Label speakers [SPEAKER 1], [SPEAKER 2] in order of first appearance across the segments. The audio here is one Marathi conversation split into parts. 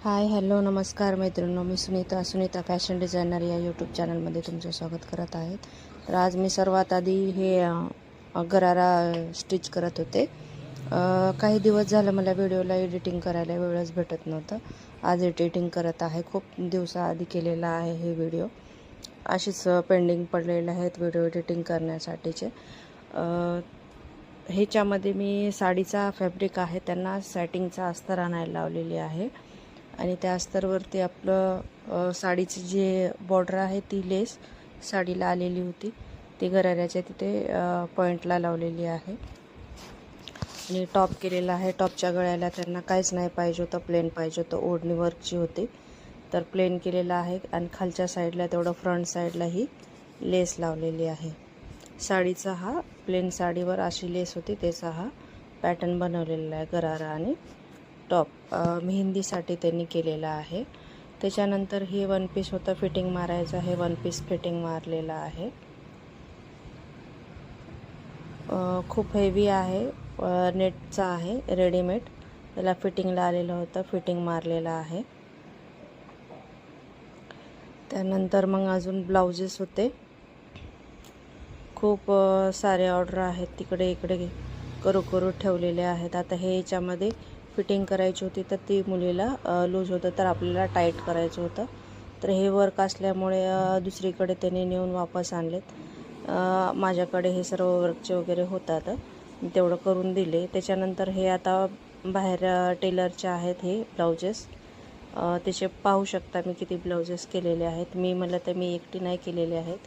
[SPEAKER 1] हाय हॅलो नमस्कार मैत्रिणींनो, मी सुनीता फॅशन डिझायनर या यूट्यूब चॅनलमध्ये तुमचं स्वागत करत आहे। तर आज मी सर्वात आधी हे गरारा स्टिच करत होते। काही दिवस झालं मला व्हिडिओला एडिटिंग करायला वेळच भेटत नव्हतं। आज एडिटिंग करत आहे। खूप दिवसाआधी केलेला आहे हे व्हिडिओ, अशीच पेंडिंग पडलेले आहेत व्हिडिओ एडिटिंग करण्यासाठीचे। ह्याच्यामध्ये मी साडीचा फॅब्रिक आहे त्यांना सॅटिंगचा अस्तर आणायला लावलेली आहे आणि त्या अस्तरवरती आपलं साडीची जे बॉर्डर आहे ती लेस साडीला आलेली होती ती गराऱ्याच्या तिथे पॉइंटला लावलेली आहे आणि टॉप केलेला आहे। टॉपच्या गळ्याला त्यांना काहीच नाही पाहिजे होतं, प्लेन पाहिजे होतं, ओढणी वर्कची होती तर प्लेन केलेला आहे आणि खालच्या साईडला तेवढं फ्रंट साईडला ही लेस लावलेली आहे। साडीचा हा प्लेन साडीवर अशी लेस होती त्याचा हा पॅटर्न बनवलेला आहे गरारा आणि टॉप मेहंदीसाठी त्यांनी केलेला आहे। त्याच्यानंतर हे वन पीस होतं फिटिंग मारायचं, हे वन पीस फिटिंग मारलेला आहे। खूप हेवी आहे, नेटचा आहे रेडीमेड, त्याला फिटिंगला आलेलं होतं, फिटिंग मारलेला आहे। त्यानंतर मग अजून ब्लाउजेस होते, खूप सारे ऑर्डर आहेत तिकडे इकडे करू ठेवलेले आहेत। आता हे याच्यामध्ये फिटिंग करायची होती तर ती मुलीला लूज होतं तर आपल्याला टाईट करायचं होतं, तर हे वर्क असल्यामुळे दुसरीकडे त्यांनी नेऊन वापस आणलेत। माझ्याकडे हे सर्व वर्कचे वगैरे होतात, तेवढं करून दिले। त्याच्यानंतर हे आता बाहेर टेलरचे आहेत हे ब्लाउजेस, त्याचे पाहू शकता मी किती ब्लाउजेस केलेले आहेत। मला तर मी एकटी नाही केलेले आहेत,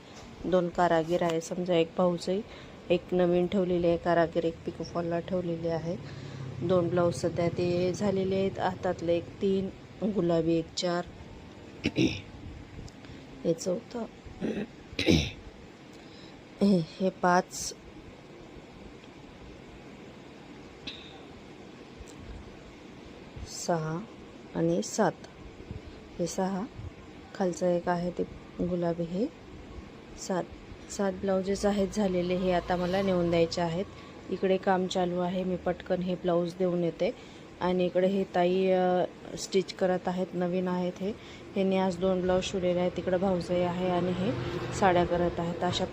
[SPEAKER 1] 2 कारागीर आहे, समजा एक भाऊजई, एक नवीन ठेवलेली आहे कारागीर, एक पिकोफॉलला ठेवलेली आहे। 2 ब्लाऊज सध्या ते झालेले आहेत, हातातले एक 3, गुलाबी एक 4, हे 4, हे 5, 6 आणि 7, हे 6, खालचं एक आहे ते गुलाबी, हे 7 ब्लाउजेस आहेत झालेले। हे आता मला नेऊन द्यायचे आहेत। इकडे काम चालू आहे, मी पटकन हे ब्लाऊज देऊन येते आणि इकडे हे ताई स्टिच करत आहेत, नवीन आहेत हे। ह्यांनी आज 2 ब्लाऊज शिवलेले आहेत, तिकडे भाऊजाई आहे आणि हे साड्या करत आहेत। अशा